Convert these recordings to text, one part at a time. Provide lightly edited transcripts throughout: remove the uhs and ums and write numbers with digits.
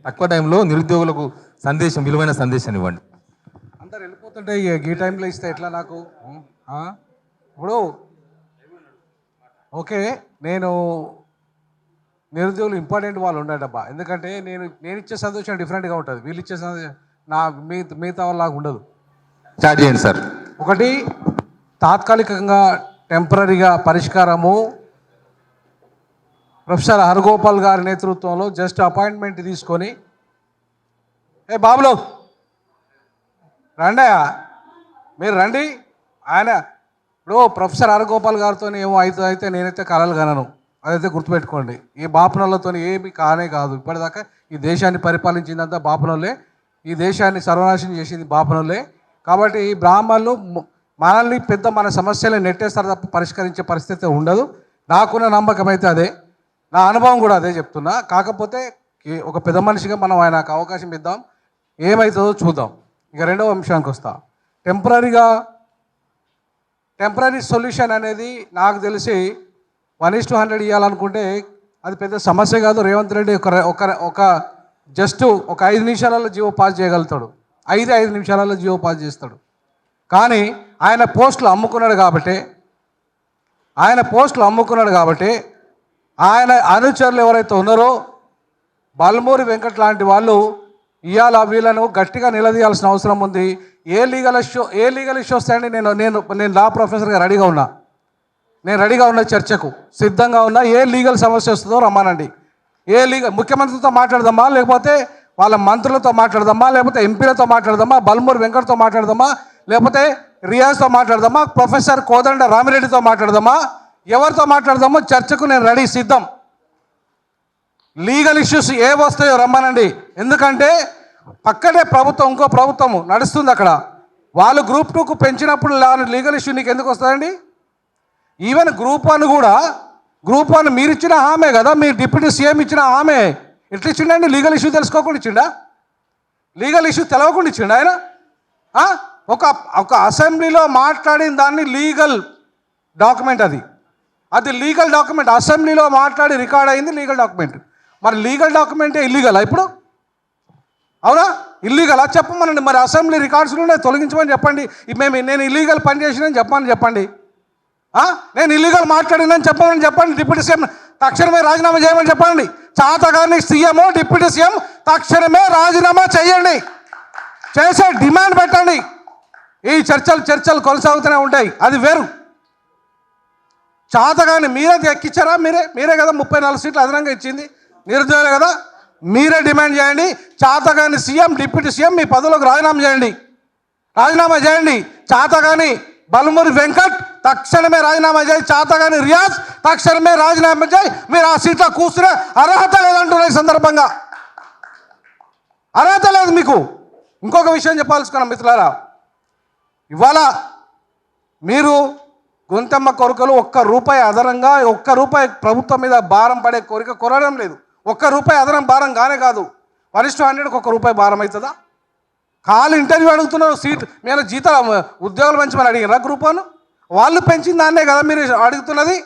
తక్కువ టైంలో నిరుద్యోగులకు విలువైన సందేశాన్ని ఇవ్వండి. అందరు వెళ్ళిపోతుంటే ఈ టైంలో ఇస్తే ఎట్లా నాకు? ఇప్పుడు ఓకే, నేను నిరుద్యోగులు ఇంపార్టెంట్ వాళ్ళు ఉండటబ్బా. ఎందుకంటే నేను ఇచ్చే సంతోషం డిఫరెంట్గా ఉంటుంది, వీళ్ళు ఇచ్చే సంతోషం మిగతా వాళ్ళలాగా ఉండదు. స్టార్ట్ చేయండి సార్. ఒకటి, తాత్కాలికంగా టెంపరీగా పరిష్కారము ప్రొఫెసర్ హరగోపాల్ గారి నేతృత్వంలో జస్ట్ అపాయింట్మెంట్ తీసుకొని, ఏ బాబులో రండి, మీరు రండి. ఆయన ఇప్పుడు ప్రొఫెసర్ హరగోపాల్ గారితో ఏమో అయితే నేనైతే కలలు కనను, అదైతే గుర్తుపెట్టుకోండి. ఈ బాపనలతో ఏమి కానే కాదు. ఇప్పటిదాకా ఈ దేశాన్ని పరిపాలించిందంతా బాపనోళ్ళే, ఈ దేశాన్ని సర్వనాశనం చేసింది బాపనోళ్ళే. కాబట్టి ఈ బ్రాహ్మణులు మనల్ని మన సమస్యలు నెట్టేస్తారు తప్ప పరిష్కరించే పరిస్థితి ఉండదు. నాకున్న నమ్మకం అయితే అదే, నా అనుభవం కూడా అదే చెప్తున్నా. కాకపోతే ఒక పెద్ద మనిషిగా మనం ఆయనకు అవకాశం ఇద్దాం, ఏమవుతుందో చూద్దాం. ఇక రెండవ అంశానికి వస్తా. టెంపరీ సొల్యూషన్ అనేది నాకు తెలిసి 1:100 ఇవ్వాలనుకుంటే అది పెద్ద సమస్య కాదు. రేవంత్ రెడ్డి ఒక జస్ట్ ఒక 5 నిమిషాలలో జీవో పాస్ చేయగలుగుతాడు, 5 నిమిషాలలో జీవో పాస్ చేస్తాడు. కానీ ఆయన పోస్టులు అమ్ముకున్నాడు కాబట్టి ఆయన అనుచరులు ఎవరైతే ఉన్నారో బల్మూరి వెంకట్ లాంటి వాళ్ళు ఇవాళ వీళ్ళను గట్టిగా నిలదీయాల్సిన అవసరం ఉంది. ఏ లీగల్ ఇష్యూ వస్తాయండి? నేను లా ప్రొఫెసర్గా రెడీగా ఉన్నా, చర్చకు సిద్ధంగా ఉన్నా. ఏ లీగల్ సమస్య వస్తుందో రమ్మానండి. ముఖ్యమంత్రితో మాట్లాడదామా, లేకపోతే వాళ్ళ మంత్రులతో మాట్లాడదామా, లేకపోతే ఎంపీలతో మాట్లాడదామా, బల్మూరి వెంకట్తో మాట్లాడదామా, లేకపోతే రియాజ్తో మాట్లాడదామా, ప్రొఫెసర్ కోదండ రామిరెడ్డితో మాట్లాడదామా, ఎవరితో మాట్లాడదామో చర్చకు నేను రెడీ, సిద్ధం. లీగల్ ఇష్యూస్ ఏ వస్తాయో రమ్మనండి. ఎందుకంటే పక్కనే ఇంకో ప్రభుత్వము నడుస్తుంది అక్కడ. వాళ్ళు గ్రూప్ 2కు పెంచినప్పుడు లీగల్ ఇష్యూ నీకు ఎందుకు వస్తుందండి? ఈవెన్ గ్రూప్ 1 మీరు ఇచ్చిన హామీ కదా, మీ డిప్యూటీ సీఎం ఇచ్చిన హామీ. ఎట్లా ఇచ్చిండండి? లీగల్ ఇష్యూ తెలుసుకోకుండా ఇచ్చిండా? లీగల్ ఇష్యూ తెలవకుండా ఇచ్చిండా ఆయన? ఒక అసెంబ్లీలో మాట్లాడిన దాన్ని లీగల్ డాక్యుమెంట్, అది లీగల్ డాక్యుమెంట్. అసెంబ్లీలో మాట్లాడి రికార్డ్ అయింది లీగల్ డాక్యుమెంట్. మరి లీగల్ డాక్యుమెంటే ఇల్లీగలా ఇప్పుడు? అవునా? ఇల్లీగలా చెప్పమనండి. మరి అసెంబ్లీ రికార్డ్స్లోనే తొలగించమని చెప్పండి. నేను ఇల్లీగల్ పని చేసినని చెప్పండి. నేను ఇల్లీగల్ మాట్లాడిందని చెప్పండి. డిప్యూటీ సీఎం తక్షణమే రాజీనామా చేయమని చెప్పండి. చాతగాని సీఎం, డిప్యూటీ సీఎం తక్షణమే రాజీనామా చేయండి, చేసే డిమాండ్ పెట్టండి. ఈ చర్చలు కొనసాగుతూనే ఉంటాయి, అది వేరు. చాతగాని మీరే ఎక్కించారా? మీరే కదా 34 సీట్లు అదనంగా ఇచ్చింది, నిరుద్యోగులే కదా. మీరే డిమాండ్ చేయండి. చాతగాని సీఎం, డిప్యూటీ సీఎం మీ పదవులకు రాజీనామా చేయండి. చాతగాని బల్మూరి వెంకట్ తక్షణమే రాజీనామా చేయి, చాతగాని రియాజ్ తక్షణమే రాజీనామా చేయి. మీరు ఆ సీట్లో కూర్చునే అర్హత లేదంటున్నారు. ఈ సందర్భంగా అర్హత లేదు మీకు. ఇంకొక విషయం చెప్పాల్సుకున్నాం మిత్రులారా, ఇవాళ మీరు గొంతెమ్మ కొరకలు ₹1 అదనంగా, ₹1 ప్రభుత్వం మీద భారం పడే కోరిక కొరడం లేదు. ₹1 అదనం భారం కానే కాదు. 1:100కు ₹1 భారం అవుతుందా? కాలు ఇంటర్వ్యూ అడుగుతున్నారు, సీట్ మీద జీతాలు ఉద్యోగాలు పెంచమని అడిగినారా గ్రూప్ 1? వాళ్ళు పెంచిన దాన్నే కదా మీరు అడుగుతున్నది.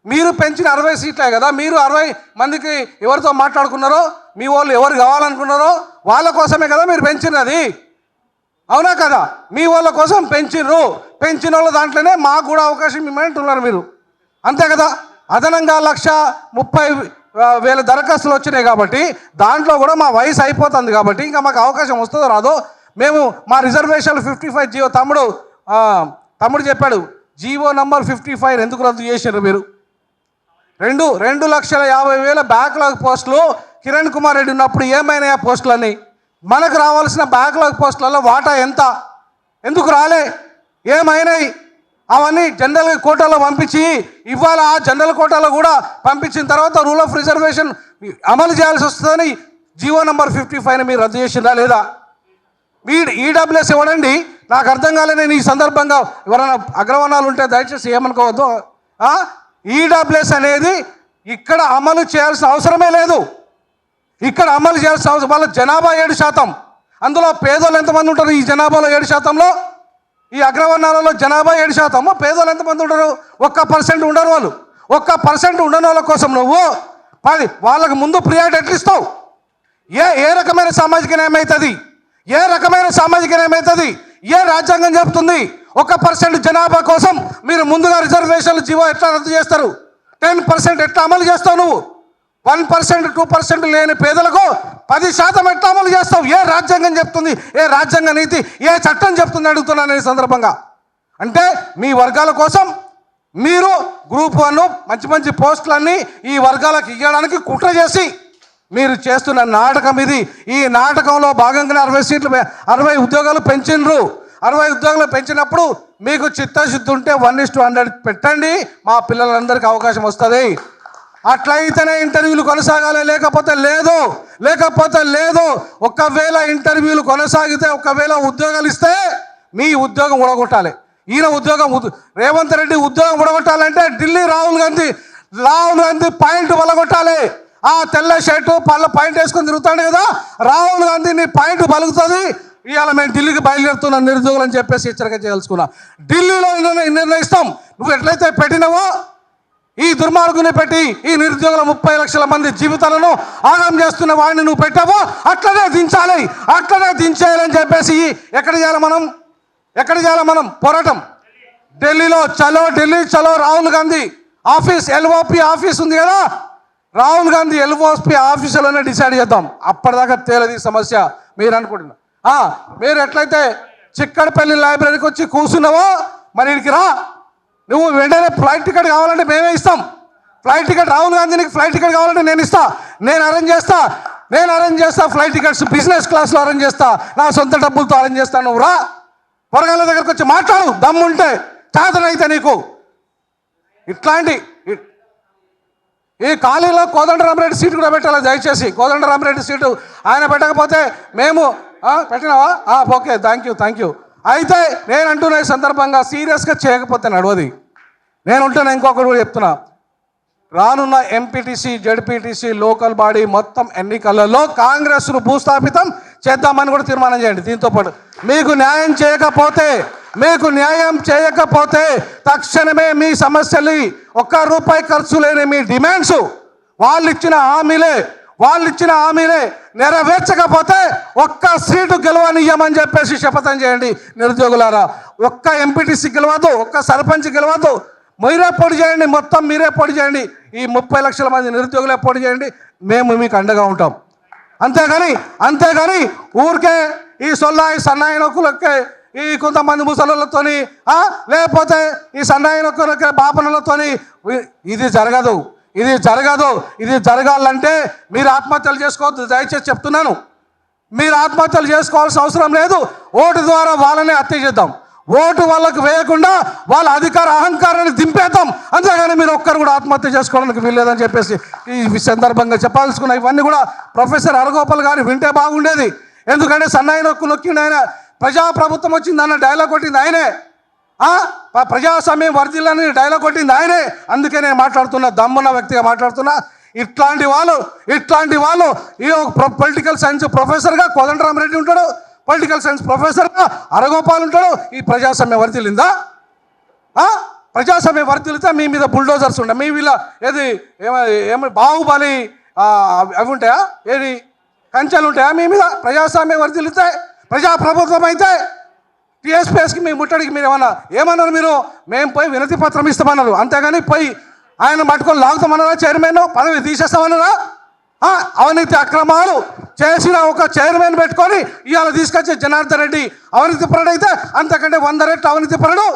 మీరు పెంచిన 60 సీట్లే కదా. మీరు 60 మందికి ఎవరితో మాట్లాడుకున్నారో, మీ వాళ్ళు ఎవరు కావాలనుకున్నారో వాళ్ళ కోసమే కదా మీరు పెంచినది, అవునా కదా? మీ వాళ్ళ కోసం పెంచిన వాళ్ళ దాంట్లోనే మాకు కూడా అవకాశం ఇవ్వమంటున్నారు మీరు, అంతే కదా? అదనంగా 1,30,000 దరఖాస్తులు వచ్చినాయి కాబట్టి దాంట్లో కూడా మా వయసు అయిపోతుంది కాబట్టి ఇంకా మాకు అవకాశం వస్తుందో రాదో. మేము మా రిజర్వేషన్లు 55 జీవో తమ్ముడు చెప్పాడు, జీవో నంబర్ 55 ఎందుకు రద్దు చేశారు మీరు? 2,50,000 బ్యాక్లాగ్ పోస్టులు కిరణ్ కుమార్ రెడ్డి ఉన్నప్పుడు ఏమైనాయి ఆ పోస్టులన్నీ? మనకు రావాల్సిన బ్యాక్లాగ్ పోస్టులలో వాటా ఎంత? ఎందుకు రాలే? ఏమైనాయి? అవన్నీ జనరల్ కోటాలో పంపించి ఇవాళ ఆ జనరల్ కోటాలో కూడా పంపించిన తర్వాత రూల్ ఆఫ్ రిజర్వేషన్ అమలు చేయాల్సి వస్తుందని జీవో నంబర్ 55ని మీరు రద్దు చేసిందా లేదా? ఈడబ్ల్యూఎస్ ఇవ్వడండి. నాకు అర్థం కాలే. నేను ఈ సందర్భంగా ఎవరైనా అగ్రవర్ణాలు ఉంటే దయచేసి ఏమనుకోవద్దు. ఈడబ్ల్యూఎస్ అనేది ఇక్కడ అమలు చేయాల్సిన అవసరమే లేదు. ఇక్కడ అమలు చేయాల్సిన అవసరం, వాళ్ళ జనాభా 7%. అందులో పేదోళ్ళు ఎంతమంది ఉంటారు? ఈ జనాభాలో 7%లో, ఈ అగ్రవర్ణాలలో జనాభా 7%. పేదోళ్ళు ఎంతమంది ఉంటారు? 1% ఉండరు వాళ్ళు. 1% ఉండని వాళ్ళ కోసం నువ్వు వాళ్ళకు ముందు ప్రియారిటీ ఎట్లా ఇస్తావు? ఏ రకమైన సామాజిక న్యాయం అవుతుంది? ఏ రకమైన సామాజిక న్యాయం అవుతుంది? ఏ రాజ్యాంగం చెప్తుంది? 1% జనాభా కోసం మీరు ముందుగా రిజర్వేషన్లు జీవో ఎట్లా రద్దు చేస్తారు? 10% ఎట్లా అమలు చేస్తావు నువ్వు? 1%, 2% లేని పేదలకు 10% ఎట్లా అమలు చేస్తావు? ఏ రాజ్యాంగం చెప్తుంది? ఏ రాజ్యాంగ నీతి, ఏ చట్టం చెప్తుంది అడుగుతున్నాను ఈ సందర్భంగా. అంటే మీ వర్గాల కోసం మీరు గ్రూప్ 1 మంచి మంచి పోస్టులన్నీ ఈ వర్గాలకు ఇవ్వడానికి కుట్ర చేసి మీరు చేస్తున్న నాటకం ఇది. ఈ నాటకంలో భాగంగానే 60 ఉద్యోగాలు పెంచిండ్రు. 60 ఉద్యోగాలు పెంచినప్పుడు మీకు చిత్తశుద్ధి ఉంటే 1:100 పెట్టండి, మా పిల్లలందరికీ అవకాశం వస్తుంది. అట్లయితేనే ఇంటర్వ్యూలు కొనసాగాలి, లేకపోతే లేదు. ఒకవేళ ఇంటర్వ్యూలు కొనసాగితే, ఒకవేళ ఉద్యోగాలు ఇస్తే మీ ఉద్యోగం ఊడగొట్టాలి. ఈయన ఉద్యోగం రేవంత్ రెడ్డి ఉద్యోగం ఊడగొట్టాలంటే ఢిల్లీ రాహుల్ గాంధీ పాయింట్ వలగొట్టాలి. ఆ తెల్ల షర్టు పళ్ళ పాయింట్ వేసుకొని తిరుగుతాడు కదా, రాహుల్ గాంధీ నీ పాయింట్ పలుకుతుంది. ఇవాళ మేము ఢిల్లీకి బయలుదేరుతున్నాం నిరుద్యోగులు అని చెప్పేసి హెచ్చరిక చేయదలుచుకున్నా. ఢిల్లీలో నిర్ణయిస్తాం. నువ్వు ఎట్లయితే పెట్టినావో ఈ దుర్మార్గుని పెట్టి ఈ నిరుద్యోగుల 30 లక్షల మంది జీవితాలను ఆగం చేస్తున్న వాడిని నువ్వు పెట్టావో అట్లనే దించేయాలని చెప్పేసి ఎక్కడ చేయాలి మనం పోరాటం? ఢిల్లీలో చలో Rahul Gandhi office, LOP office ఉంది కదా, రాహుల్ గాంధీ ఎల్ఓపి ఆఫీసులోనే డిసైడ్ చేద్దాం. అప్పటిదాకా తేలది సమస్య. మీరు అనుకుంటున్నా మీరు ఎట్లయితే చిక్కడపల్లి లైబ్రరీకి వచ్చి కూర్చున్నావో మరి ఇక్కడికి రా. నువ్వు వెంటనే ఫ్లైట్ టికెట్ కావాలంటే మేమే ఇస్తాం. ఫ్లైట్ టికెట్ రాహుల్ గాంధీకి ఫ్లైట్ టికెట్ కావాలంటే నేను అరేంజ్ చేస్తా. ఫ్లైట్ టికెట్స్ బిజినెస్ క్లాస్లో అరేంజ్ చేస్తా, నా సొంత డబ్బులతో అరేంజ్ చేస్తాను. నువ్వు రా, వరంగల్ దగ్గరకు వచ్చి మాట్లాడు, దమ్ముంటే, చాతనైతే నీకు. ఇట్లాంటి ఈ ఖాళీలో కోదండరామరెడ్డి సీటు కూడా పెట్టాలి దయచేసి. కోదండరామరెడ్డి సీటు ఆయన పెట్టకపోతే మేము పెట్టినావా? Okay, thank you. అయితే నేను అంటున్నా ఈ సందర్భంగా సీరియస్గా చేయకపోతే నడవది. నేను ఉంటున్నా, ఇంకొకటి కూడా చెప్తున్నా. రానున్న ఎంపీటీసీ, జడ్పీటీసీ, లోకల్ బాడీ మొత్తం ఎన్నికలలో కాంగ్రెస్ను భూస్థాపితం చేద్దామని కూడా తీర్మానం చేయండి. దీంతో పాటు మీకు న్యాయం చేయకపోతే తక్షణమే మీ సమస్యలు, ₹1 ఖర్చు లేని మీ డిమాండ్స్, వాళ్ళు ఇచ్చిన హామీలే నెరవేర్చకపోతే 1 సీటు గెలవనియ్యమని చెప్పేసి శపథం చేయండి నిరుద్యోగులారా. 1 ఎంపీటీసీ గెలవద్దు, 1 సర్పంచ్ గెలవద్దు. మీరే పోటీ చేయండి, మొత్తం మీరే పోటీ చేయండి. ఈ 30 లక్షల మంది నిరుద్యోగులే పోటీ చేయండి, మేము మీకు అండగా ఉంటాం. అంతేగాని ఊరికే ఈ సన్నాయి నొక్కులకే ఈ కొంతమంది ముసలులతోని లేకపోతే ఈ సన్నాయి నొక్కులకే బాపనలతోని ఇది జరగాలంటే మీరు ఆత్మహత్యలు చేసుకోవద్దు. దయచేసి చెప్తున్నాను, మీరు ఆత్మహత్యలు చేసుకోవాల్సిన అవసరం లేదు. ఓటు ద్వారా వాళ్ళనే హత్య చేద్దాం. ఓటు వాళ్ళకు వేయకుండా వాళ్ళ అహంకారాన్ని దింపేద్దాం. అంతేగాని మీరు ఒక్కరు కూడా ఆత్మహత్య చేసుకోవడానికి వీల్లేదని చెప్పేసి ఈ సందర్భంగా చెప్పాల్సుకున్న. ఇవన్నీ కూడా ప్రొఫెసర్ హరగోపాల్ గారు వింటే బాగుండేది. ఎందుకంటే సన్నాయి నొక్కిండు ఆయన, ప్రజాప్రభుత్వం వచ్చింది అన్న డైలాగ్ కొట్టింది ఆయనే, ప్రజాస్వామ్యం వర్ధిల్లని డైలాగ్ కొట్టింది ఆయనే. అందుకే నేను మాట్లాడుతున్నా, దమ్మున్న వ్యక్తిగా మాట్లాడుతున్నా. ఇట్లాంటి వాళ్ళు ఈ పొలిటికల్ సైన్స్ ప్రొఫెసర్గా కోదండరామరెడ్డి ఉంటాడు, పొలిటికల్ సైన్స్ ప్రొఫెసర్గా హరగోపాల్ ఉంటాడు. ఈ ప్రజాస్వామ్యం వర్ధిల్లిందా? ప్రజాస్వామ్యం వర్ధిల్లితే మీ మీద బుల్డోజర్స్ ఉంటాయి. మీ వీళ్ళ ఏమి బాహుబలి అవి ఉంటాయా, ఏది కంచెలు ఉంటాయా మీ మీద? ప్రజాస్వామ్యం వర్ధిల్లితే, ప్రజాప్రభుత్వం అయితే టీఎస్పీఎస్కి మీ ముట్టడికి మీరు ఏమన్నారు? మేము పోయి వినతి పత్రం ఇస్తామన్నారు. అంతేగాని పోయి ఆయన పట్టుకొని లాగుతామన్నారా? చైర్మన్ పదవి తీసేస్తామన్నారా? అవినీతి అక్రమాలు చేసిన ఒక చైర్మన్ పెట్టుకొని ఇవాళ తీసుకొచ్చే జనార్దన్ రెడ్డి అవినీతి పరుడు అయితే అంతకంటే 100 రెట్లు అవినీతి పరుడు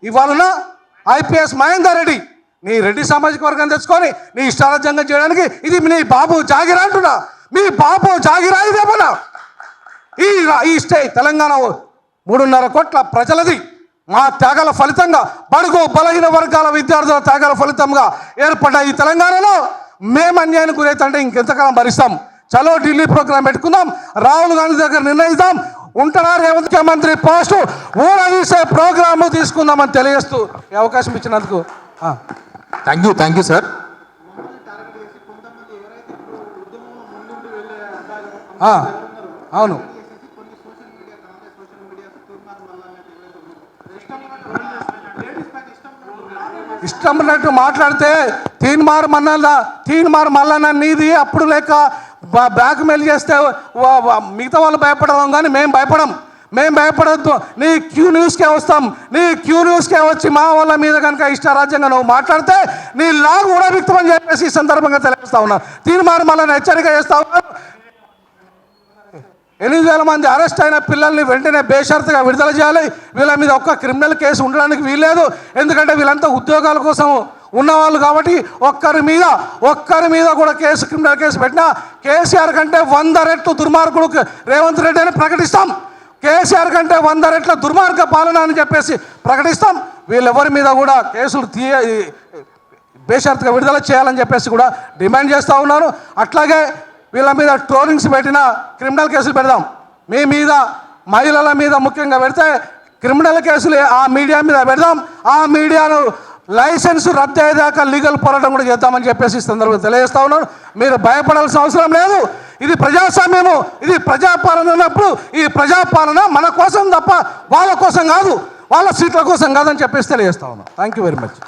ఇవాళ ఐపీఎస్ మహేందర్ రెడ్డి. నీ రెడ్డి సామాజిక వర్గం తెచ్చుకొని నీ ఇష్టారాజ్యంగా చేయడానికి ఇది నీ బాబు జాగిరా అంటున్నా. మీ బాబు జాగిరా ఇదేమన్నా? ఈ తెలంగాణ 3.5 కోట్ల ప్రజలది. మా త్యాగాల ఫలితంగా, బడుగు బలహీన వర్గాల విద్యార్థుల త్యాగాల ఫలితంగా ఏర్పడ్డ ఈ తెలంగాణలో మేము అన్యాయానికి గురైతే ఇంకెంతకాలం భరిస్తాం? చలో ఢిల్లీ ప్రోగ్రాం పెట్టుకుందాం, రాహుల్ గాంధీ దగ్గర నిర్ణయిద్దాం, ఉంటున్నా రేవంత్ ముఖ్యమంత్రి పోస్టు ఊడదీసే ప్రోగ్రాము తీసుకుందామని తెలియజేస్తూ ఈ అవకాశం ఇచ్చినందుకు థ్యాంక్ యూ సార్. అవును, ఇష్టం ఉన్నట్టు మాట్లాడితే తీన్మార్ మల్లన్న నీది అప్పుడు లేక బ్లాక్మెయిల్ చేస్తే మిగతా వాళ్ళు భయపడదాం కానీ మేము భయపడద్దు. నీ క్యూ న్యూస్కే వస్తాం. నీ క్యూ న్యూస్కే వచ్చి మా వాళ్ళ మీద కనుక ఇష్టారాజ్యంగా నువ్వు మాట్లాడితే నీ లాగు కూడా వ్యక్తమని చెప్పేసి ఈ సందర్భంగా తెలియజేస్తా ఉన్నా. తీర్మానం మళ్ళీ హెచ్చరిక చేస్తా ఉన్నాను. 8,000 మంది అరెస్ట్ అయిన పిల్లల్ని వెంటనే బేషరతుగా విడుదల చేయాలి. వీళ్ళ మీద ఒక్క క్రిమినల్ కేసు ఉండడానికి వీల్లేదు. ఎందుకంటే వీళ్ళంతా ఉద్యోగాల కోసం ఉన్నవాళ్ళు కాబట్టి ఒక్కరి మీద కూడా క్రిమినల్ కేసు పెట్టినా కేసీఆర్ కంటే 100 రెట్లు దుర్మార్గుడు రేవంత్ రెడ్డి అని ప్రకటిస్తాం. కేసీఆర్ కంటే 100 రెట్ల దుర్మార్గ పాలన అని చెప్పేసి ప్రకటిస్తాం. వీళ్ళెవరి మీద కూడా కేసులు బేషరతుగా విడుదల చేయాలని చెప్పేసి కూడా డిమాండ్ చేస్తూ ఉన్నాను. అట్లాగే వీళ్ళ మీద ట్రోలింగ్స్ పెట్టిన క్రిమినల్ కేసులు పెడదాం. మీ మీద మహిళల మీద ముఖ్యంగా పెడితే క్రిమినల్ కేసులు ఆ మీడియా మీద పెడదాం. ఆ మీడియాను లైసెన్స్ రద్దు అయ్యేదాకా లీగల్ పోరాటం కూడా చేద్దామని చెప్పేసి ఈ సందర్భంగా తెలియజేస్తా ఉన్నాను. మీరు భయపడాల్సిన అవసరం లేదు. ఇది ప్రజాస్వామ్యము, ఇది ప్రజాపాలన ఉన్నప్పుడు ఈ ప్రజాపాలన మన కోసం తప్ప వాళ్ళ కోసం కాదు, వాళ్ళ సీట్ల కోసం కాదని చెప్పేసి తెలియజేస్తా ఉన్నాను. Thank you very much.